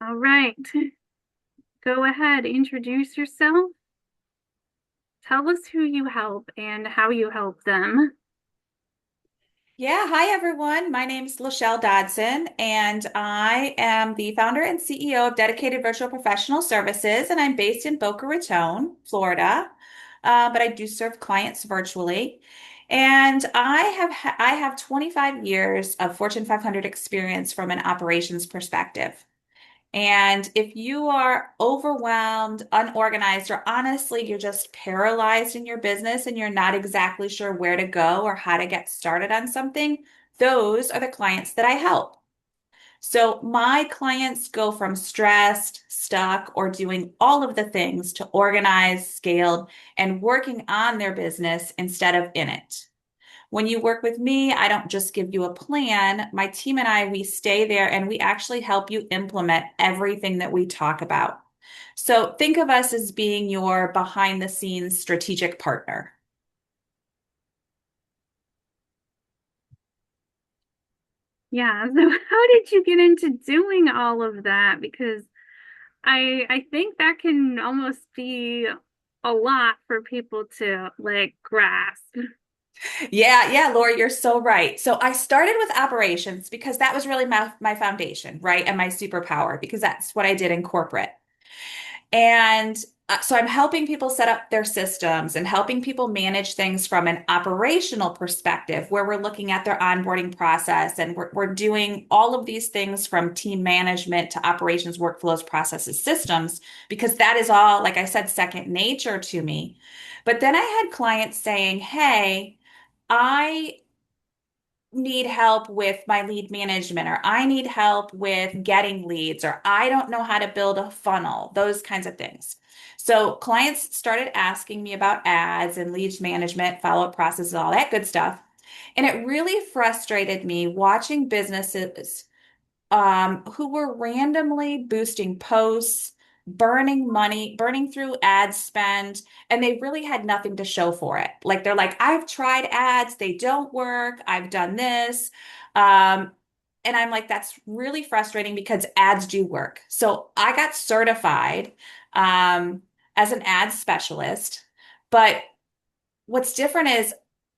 All right. Go ahead, introduce yourself. Tell us who you help and how you help them. Yeah, hi everyone. My name's LaShall Dodson, and I am the founder and CEO of Dedicated Virtual Professional Services, and I'm based in Boca Raton, Florida. But I do serve clients virtually. And I have 25 years of Fortune 500 experience from an operations perspective. And if you are overwhelmed, unorganized, or honestly, you're just paralyzed in your business and you're not exactly sure where to go or how to get started on something, those are the clients that I help. So my clients go from stressed, stuck, or doing all of the things to organized, scaled, and working on their business instead of in it. When you work with me, I don't just give you a plan. My team and I, we stay there and we actually help you implement everything that we talk about. So think of us as being your behind the scenes strategic partner. Yeah, so how did you get into doing all of that? Because I think that can almost be a lot for people to like grasp. Yeah, Laura, you're so right. So I started with operations because that was really my foundation, right? And my superpower because that's what I did in corporate. And so I'm helping people set up their systems and helping people manage things from an operational perspective, where we're looking at their onboarding process and we're doing all of these things from team management to operations, workflows, processes, systems, because that is all, like I said, second nature to me. But then I had clients saying, hey, I need help with my lead management, or I need help with getting leads, or I don't know how to build a funnel, those kinds of things. So clients started asking me about ads and leads management, follow-up processes, all that good stuff. And it really frustrated me watching businesses who were randomly boosting posts, burning money, burning through ad spend, and they really had nothing to show for it. Like they're like, I've tried ads, they don't work, I've done this. Um, and I'm like, that's really frustrating because ads do work. So I got certified as an ad specialist, but what's different is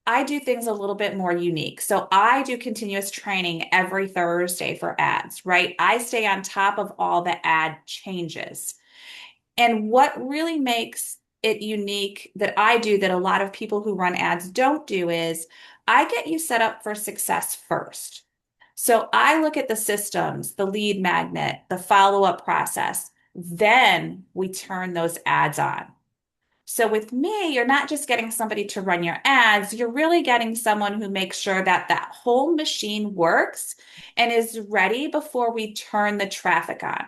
I do things a little bit more unique. So I do continuous training every Thursday for ads, right? I stay on top of all the ad changes. And what really makes it unique that I do that a lot of people who run ads don't do is I get you set up for success first. So I look at the systems, the lead magnet, the follow-up process. Then we turn those ads on. So with me, you're not just getting somebody to run your ads, you're really getting someone who makes sure that that whole machine works and is ready before we turn the traffic on.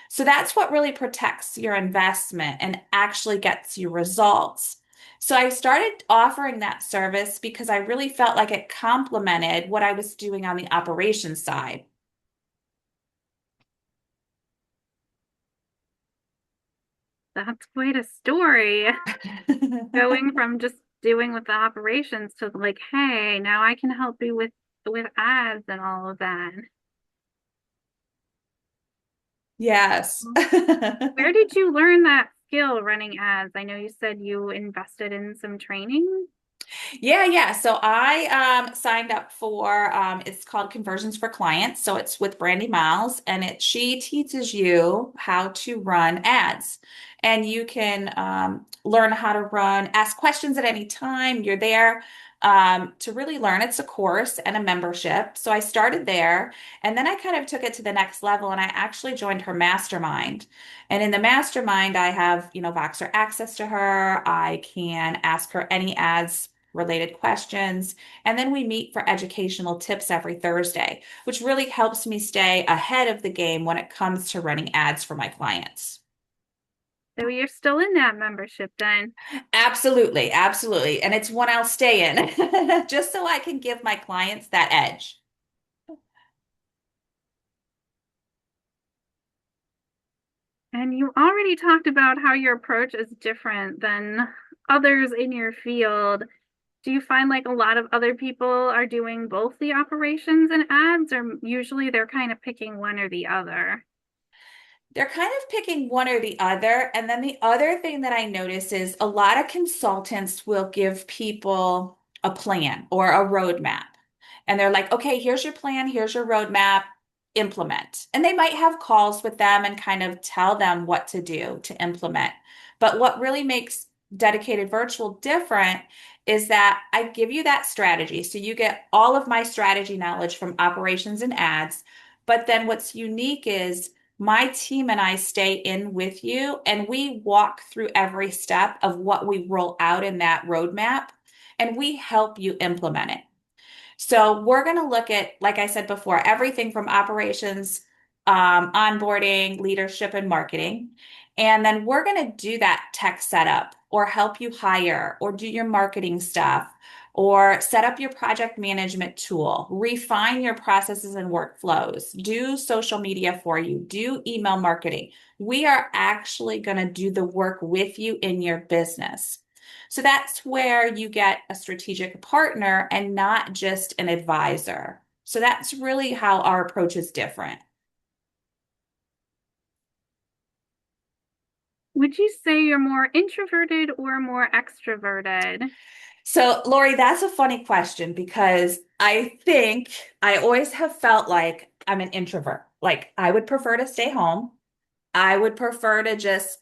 So that's what really protects your investment and actually gets you results. So I started offering that service because I really felt like it complemented what I was doing on the operations side. That's quite a story. Going from just doing with the operations to like, hey, now I can help you with ads and all of that. Yes. Where did you learn that skill running ads? I know you said you invested in some training. Yeah. So I signed up for it's called Conversions for Clients. So it's with Brandy Miles, and she teaches you how to run ads. And you can learn how to run, ask questions at any time. You're there to really learn. It's a course and a membership. So I started there, and then I kind of took it to the next level, and I actually joined her mastermind. And in the mastermind, I have, Voxer access to her. I can ask her any ads related questions. And then we meet for educational tips every Thursday, which really helps me stay ahead of the game when it comes to running ads for my clients. So you're still in that membership then. Absolutely, absolutely. And it's one I'll stay in just so I can give my clients that edge. And you already talked about how your approach is different than others in your field. Do you find like a lot of other people are doing both the operations and ads, or usually they're kind of picking one or the other? They're kind of picking one or the other. And then the other thing that I notice is a lot of consultants will give people a plan or a roadmap. And they're like, okay, here's your plan, here's your roadmap, implement. And they might have calls with them and kind of tell them what to do to implement. But what really makes Dedicated Virtual different is that I give you that strategy. So you get all of my strategy knowledge from operations and ads. But then what's unique is my team and I stay in with you and we walk through every step of what we roll out in that roadmap and we help you implement it. So we're going to look at, like I said before, everything from operations, onboarding, leadership, and marketing. And then we're going to do that tech setup or help you hire or do your marketing stuff or set up your project management tool, refine your processes and workflows, do social media for you, do email marketing. We are actually going to do the work with you in your business. So that's where you get a strategic partner and not just an advisor. So that's really how our approach is different. Would you say you're more introverted or more extroverted? So, Lori, that's a funny question because I think I always have felt like I'm an introvert. Like I would prefer to stay home. I would prefer to just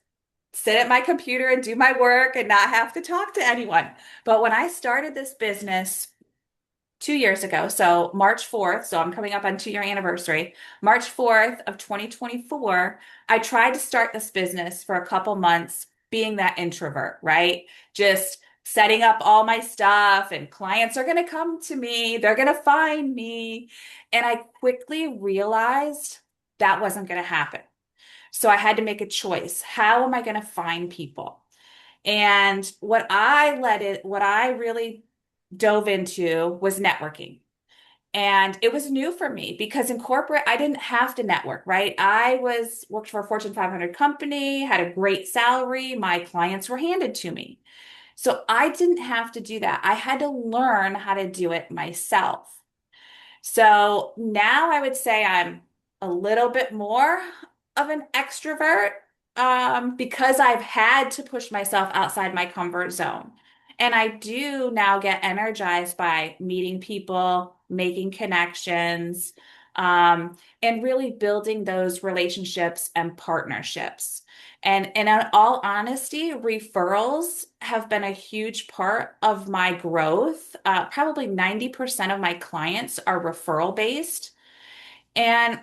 sit at my computer and do my work and not have to talk to anyone. But when I started this business 2 years ago. So March 4th, so I'm coming up on 2 year anniversary. March 4th of 2024, I tried to start this business for a couple months being that introvert, right? Just setting up all my stuff and clients are going to come to me. They're going to find me. And I quickly realized that wasn't going to happen. So I had to make a choice. How am I going to find people? And what I really dove into was networking. And it was new for me because in corporate, I didn't have to network, right? I was worked for a Fortune 500 company, had a great salary. My clients were handed to me. So I didn't have to do that. I had to learn how to do it myself. So now I would say I'm a little bit more of an extrovert because I've had to push myself outside my comfort zone. And I do now get energized by meeting people, making connections, and really building those relationships and partnerships. And in all honesty, referrals have been a huge part of my growth. Probably 90% of my clients are referral based. And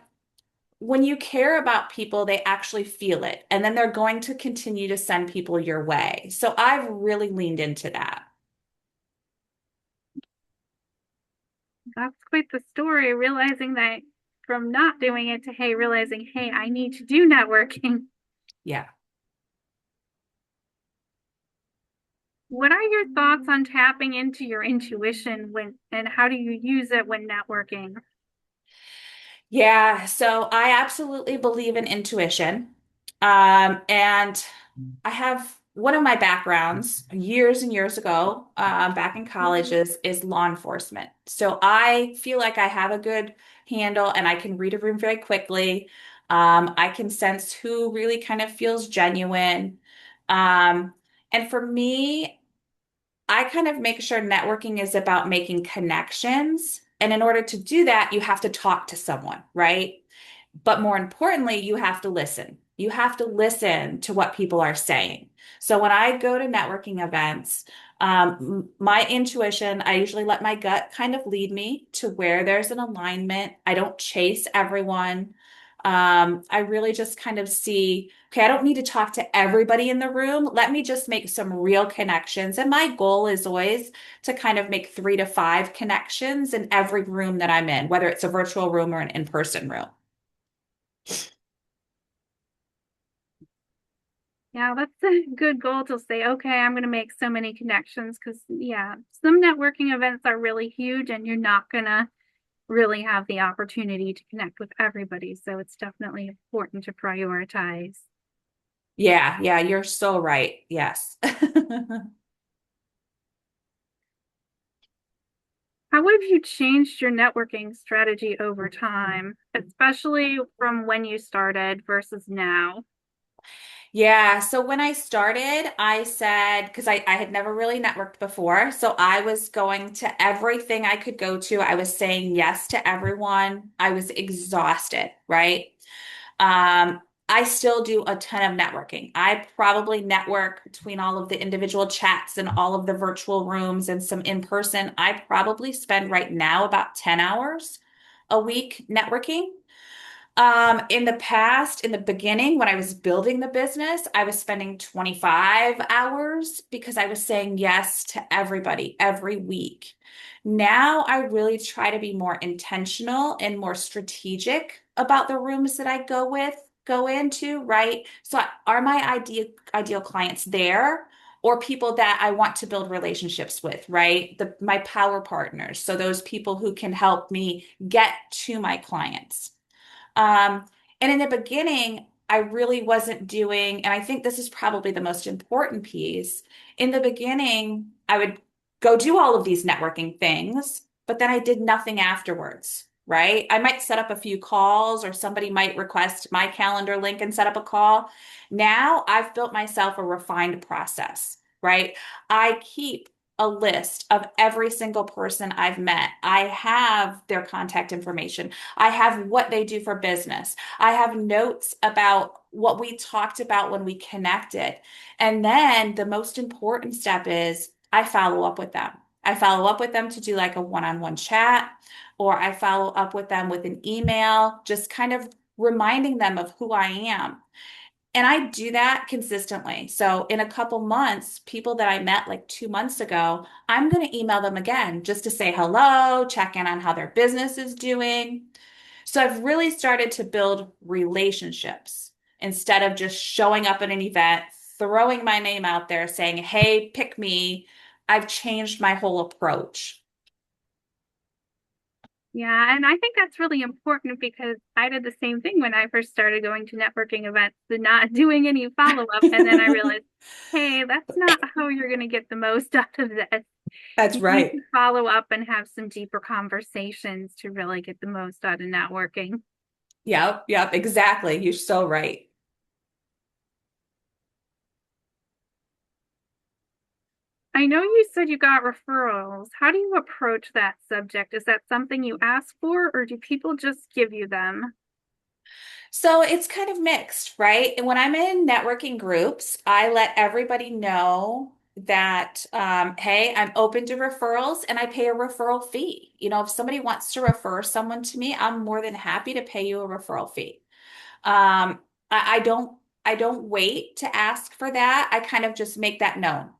when you care about people, they actually feel it. And then they're going to continue to send people your way. So I've really leaned into that. That's quite the story, realizing that from not doing it to, hey, realizing, hey, I need to do networking. Yeah. What are your thoughts on tapping into your intuition when and how do you use it when networking? Yeah. So I absolutely believe in intuition. And I have one of my backgrounds years and years ago, back in college, is law enforcement. So I feel like I have a good handle and I can read a room very quickly. I can sense who really kind of feels genuine. Um, and for me, I kind of make sure networking is about making connections. And in order to do that, you have to talk to someone, right? But more importantly, you have to listen. You have to listen to what people are saying. So when I go to networking events, my intuition, I usually let my gut kind of lead me to where there's an alignment. I don't chase everyone. I really just kind of see, okay, I don't need to talk to everybody in the room. Let me just make some real connections. And my goal is always to kind of make 3 to 5 connections in every room that I'm in, whether it's a virtual room or an in-person room. Yeah, that's a good goal to say, okay, I'm going to make so many connections because, yeah, some networking events are really huge and you're not going to really have the opportunity to connect with everybody. So it's definitely important to prioritize. Yeah, yeah, you're so right. Yes. How have you changed your networking strategy over time, especially from when you started versus now? Yeah, so when I started, I said, because I had never really networked before, so I was going to everything I could go to. I was saying yes to everyone. I was exhausted, right? Um, I still do a ton of networking. I probably network between all of the individual chats and all of the virtual rooms and some in person. I probably spend right now about 10 hours a week networking. In the past, in the beginning, when I was building the business, I was spending 25 hours because I was saying yes to everybody every week. Now I really try to be more intentional and more strategic about the rooms that I go into, right? So are my ideal clients there or people that I want to build relationships with, right? My power partners. So those people who can help me get to my clients. Um, and in the beginning, I really wasn't doing, and I think this is probably the most important piece. In the beginning, I would go do all of these networking things, but then I did nothing afterwards, right? I might set up a few calls or somebody might request my calendar link and set up a call. Now I've built myself a refined process, right? I keep a list of every single person I've met. I have their contact information. I have what they do for business. I have notes about what we talked about when we connected. And then the most important step is I follow up with them. I follow up with them to do like a one-on-one chat, or I follow up with them with an email, just kind of reminding them of who I am. And I do that consistently. So in a couple months, people that I met like 2 months ago, I'm going to email them again just to say hello, check in on how their business is doing. So I've really started to build relationships instead of just showing up at an event, throwing my name out there saying, hey, pick me. I've changed my whole approach. Yeah, and I think that's really important because I did the same thing when I first started going to networking events and not doing any follow-up. And then I realized, hey, that's not how you're going to get the most out of this. That's You need right. to follow up and have some deeper conversations to really get the most out of networking. Yep, yep, exactly. You're so right. I know you said you got referrals. How do you approach that subject? Is that something you ask for, or do people just give you them? So it's kind of mixed, right? And when I'm in networking groups, I let everybody know that, hey, I'm open to referrals and I pay a referral fee. If somebody wants to refer someone to me, I'm more than happy to pay you a referral fee. Um, I don't wait to ask for that. I kind of just make that known.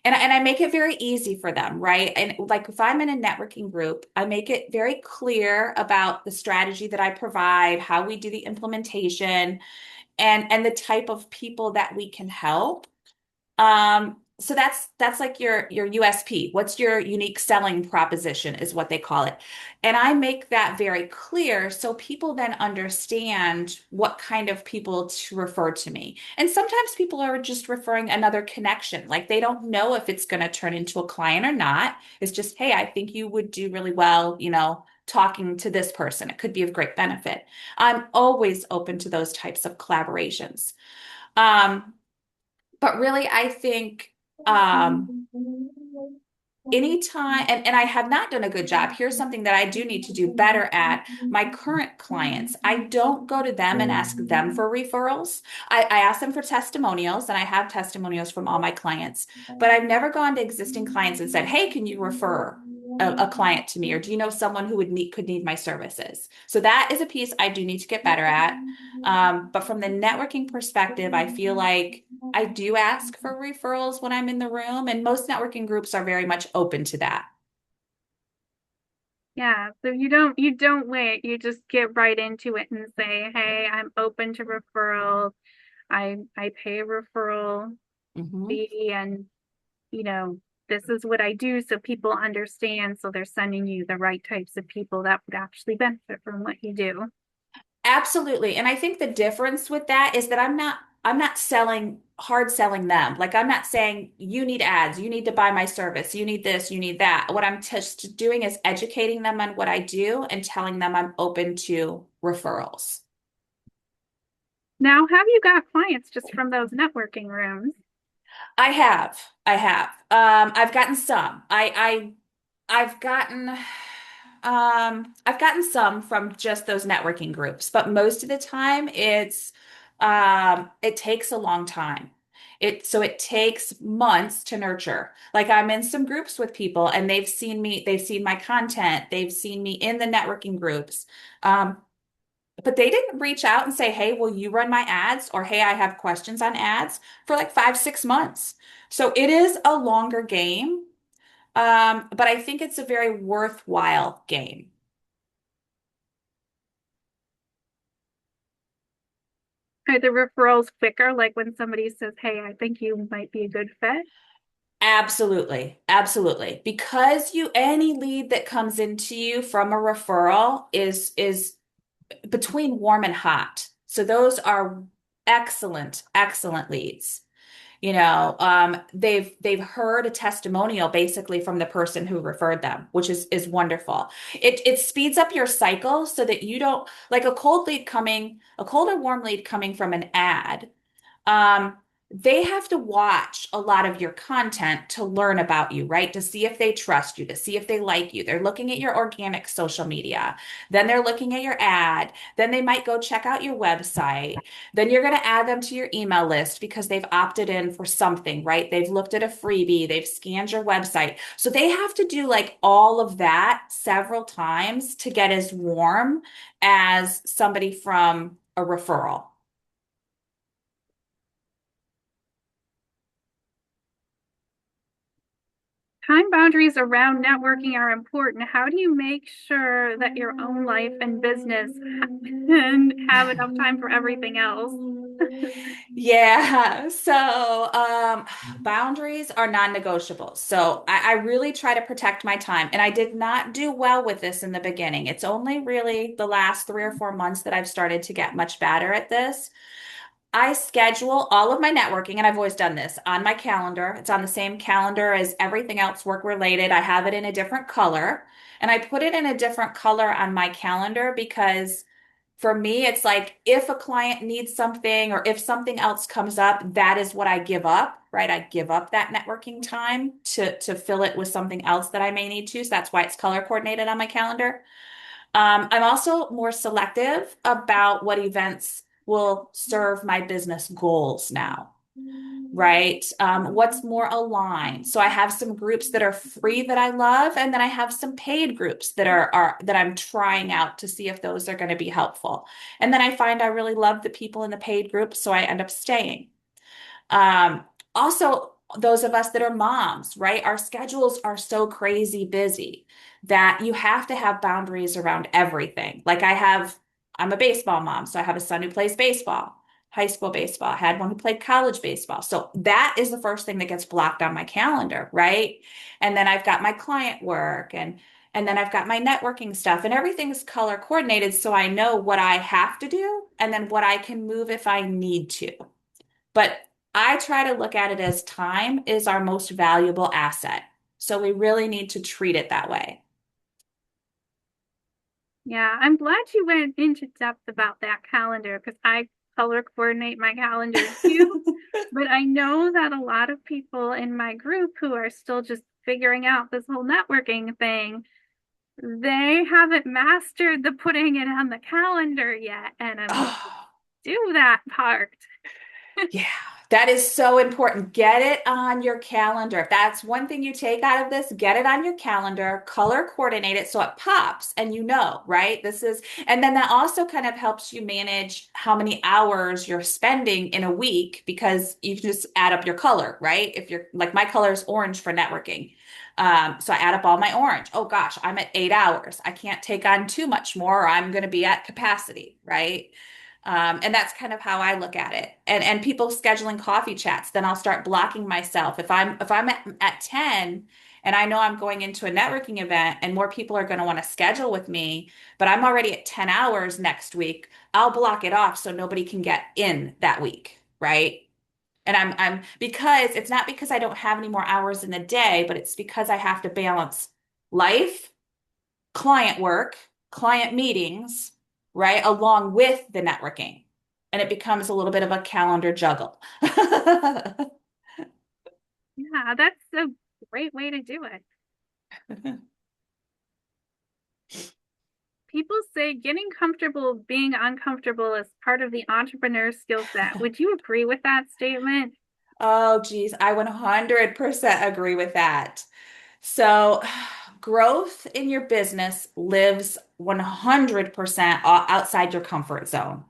And I make it very easy for them, right? And like if I'm in a networking group, I make it very clear about the strategy that I provide, how we do the implementation, and the type of people that we can help. So that's like your USP. What's your unique selling proposition is what they call it. And I make that very clear so people then understand what kind of people to refer to me. And sometimes people are just referring another connection. Like they don't know if it's going to turn into a client or not. It's just, hey, I think you would do really well, talking to this person. It could be of great benefit. I'm always open to those types of collaborations. Um, but really, I think anytime, and I have not done a good job. Here's something that I do need to do better at. My current clients, I don't go to them and ask them for referrals. I ask them for testimonials, and I have testimonials from all my clients, but I've never gone to existing clients and said, hey, can you refer a client to me? Or do you know someone who could need my services? So that is a piece I do need to get better at. But from the networking perspective, I feel like I do ask for referrals when I'm in the room, and most networking groups are very much open to that. Yeah, so you don't wait. You just get right into it and say, "Hey, I'm open to referrals. I pay a referral Hmm. fee, and you know, this is what I do so people understand, so they're sending you the right types of people that would actually benefit from what you do." Absolutely. And I think the difference with that is that I'm not I'm not hard selling them. Like I'm not saying you need ads, you need to buy my service, you need this, you need that. What I'm just doing is educating them on what I do and telling them I'm open to referrals. Now, have you got clients just from those networking rooms? I have. I have. I've gotten some. I've gotten some from just those networking groups, but most of the time it takes a long time. It takes months to nurture. Like I'm in some groups with people and they've seen my content, they've seen me in the networking groups. Um, but they didn't reach out and say, "Hey, will you run my ads?" or "Hey, I have questions on ads," for like 5, 6 months. So it is a longer game. But I think it's a very worthwhile game. Are the referrals quicker, like when somebody says, "Hey, I think you might be a good fit"? Absolutely. Absolutely. Because any lead that comes into you from a referral is between warm and hot. So those are excellent, excellent leads. They've heard a testimonial basically from the person who referred them, which is wonderful. It speeds up your cycle so that you don't like a cold or warm lead coming from an ad. um, they have to watch a lot of your content to learn about you, right? To see if they trust you, to see if they like you. They're looking at your organic social media. Then they're looking at your ad. Then they might go check out your website. Then you're going to add them to your email list because they've opted in for something, right? They've looked at a freebie, they've scanned your website. So they have to do like all of that several times to get as warm as somebody from a referral. Time boundaries around networking are important. How do you make sure that your own life and business and have enough time for everything else? Yeah, so boundaries are non-negotiable. So I really try to protect my time. And I did not do well with this in the beginning. It's only really the last 3 or 4 months that I've started to get much better at this. I schedule all of my networking, and I've always done this on my calendar. It's on the same calendar as everything else work related. I have it in a different color, and I put it in a different color on my calendar because for me, it's like if a client needs something or if something else comes up, that is what I give up, right? I give up that networking time to fill it with something else that I may need to. So that's why it's color coordinated on my calendar. I'm also more selective about what events will serve my business goals now, right? What's more aligned? So I have some groups that are free that I love, and then I have some paid groups that are that I'm trying out to see if those are going to be helpful. And then I find I really love the people in the paid groups, so I end up staying. Also, those of us that are moms, right? Our schedules are so crazy busy that you have to have boundaries around everything. I'm a baseball mom, so I have a son who plays baseball, high school baseball. I had one who played college baseball. So that is the first thing that gets blocked on my calendar, right? And then I've got my client work and then I've got my networking stuff and everything's color coordinated so I know what I have to do and then what I can move if I need to. But I try to look at it as time is our most valuable asset. So we really need to treat it that way. Yeah, I'm glad you went into depth about that calendar because I color coordinate my calendar too. But I know that a lot of people in my group who are still just figuring out this whole networking thing, they haven't mastered the putting it on the calendar yet. And I'm like, Oh, do that part. yeah, that is so important. Get it on your calendar. If that's one thing you take out of this, get it on your calendar, color coordinate it so it pops and you know, right? And then that also kind of helps you manage how many hours you're spending in a week because you can just add up your color, right? If you're like my color is orange for networking. So I add up all my orange. Oh gosh, I'm at 8 hours. I can't take on too much more or I'm going to be at capacity, right? And that's kind of how I look at it. And people scheduling coffee chats, then I'll start blocking myself. If I'm at 10 and I know I'm going into a networking event and more people are going to want to schedule with me, but I'm already at 10 hours next week, I'll block it off so nobody can get in that week. right? And I'm because it's not because I don't have any more hours in the day, but it's because I have to balance life, client work, client meetings, right, along with the networking. And it becomes a little bit of a calendar juggle. Yeah, that's a great way to do it. People say getting comfortable being uncomfortable is part of the entrepreneur skill set. Would you agree with that statement? Oh, geez, I 100% agree with that. So, growth in your business lives 100% outside your comfort zone.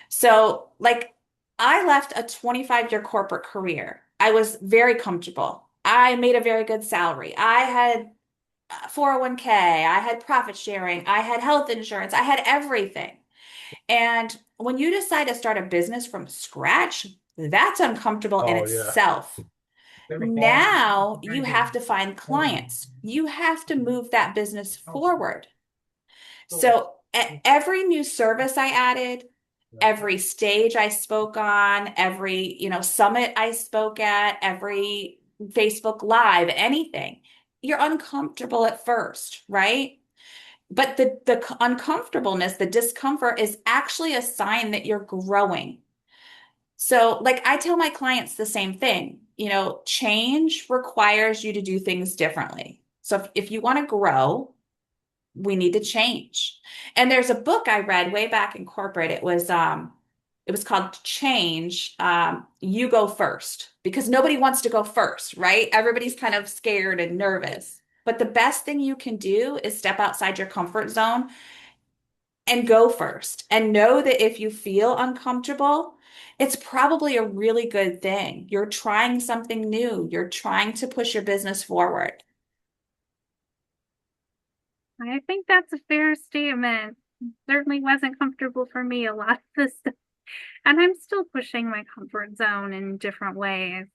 So, like, I left a 25-year corporate career. I was very comfortable. I made a very good salary. I had 401k, I had profit sharing, I had health insurance, I had everything. And when you decide to start a business from scratch, that's uncomfortable in Oh yeah. itself. Now you have to find clients. You have to move that business forward. So at every new service I added, every stage I spoke on, every, summit I spoke at, every Facebook Live, anything, you're uncomfortable at first, right? But the uncomfortableness, the discomfort is actually a sign that you're growing. So, like I tell my clients the same thing, change requires you to do things differently. So if you want to grow, we need to change. And there's a book I read way back in corporate. It was called Change. You go first because nobody wants to go first, right? Everybody's kind of scared and nervous. But the best thing you can do is step outside your comfort zone and go first. And know that if you feel uncomfortable, it's probably a really good thing. You're trying something new. You're trying to push your business forward. I think that's a fair statement. Certainly wasn't comfortable for me a lot of this stuff. And I'm still pushing my comfort zone in different ways.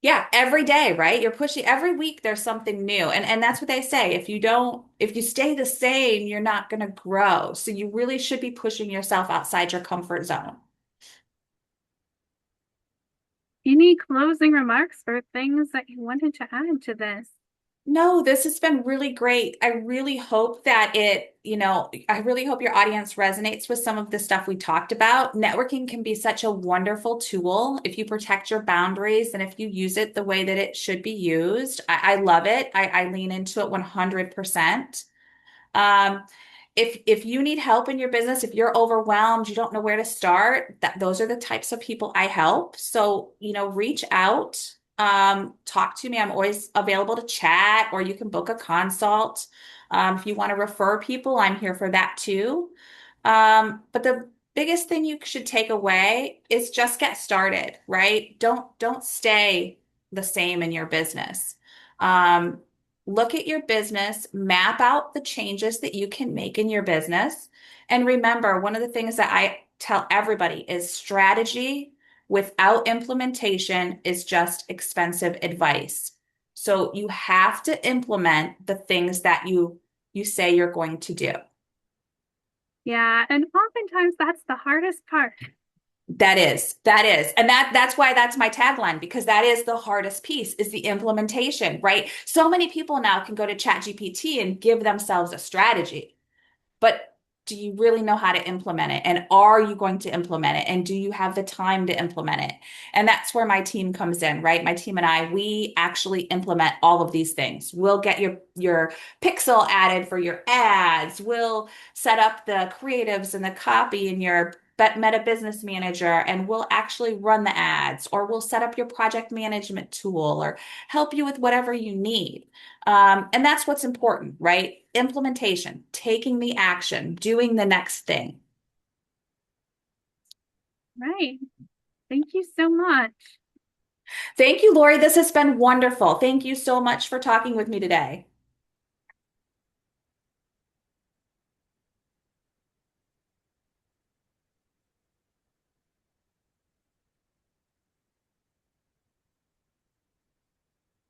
Yeah, every day, right? You're pushing every week there's something new. And that's what they say. If you stay the same, you're not going to grow. So you really should be pushing yourself outside your comfort zone. Any closing remarks or things that you wanted to add to this? No, this has been really great. I really hope that I really hope your audience resonates with some of the stuff we talked about. Networking can be such a wonderful tool if you protect your boundaries and if you use it the way that it should be used. I love it. I lean into it 100%. Um, if you need help in your business, if you're overwhelmed, you don't know where to start, those are the types of people I help. So, reach out, talk to me. I'm always available to chat, or you can book a consult. If you want to refer people, I'm here for that too. But the biggest thing you should take away is just get started, right? Don't stay the same in your business. Um, Look at your business, map out the changes that you can make in your business. And remember, one of the things that I tell everybody is strategy without implementation is just expensive advice. So you have to implement the things that you say you're going to do. Yeah, and oftentimes that's the hardest part. That is. And that's why that's my tagline, because that is the hardest piece is the implementation, right? So many people now can go to ChatGPT and give themselves a strategy, but do you really know how to implement it? And are you going to implement it? And do you have the time to implement it? And that's where my team comes in, right? My team and we actually implement all of these things. We'll get your pixel added for your ads. We'll set up the creatives and the copy in your Meta Business Manager, and we'll actually run the ads, or we'll set up your project management tool, or help you with whatever you need. And that's what's important, right? Implementation, taking the action, doing the next thing. Right. Thank you so much. Thank you, Lori. This has been wonderful. Thank you so much for talking with me today.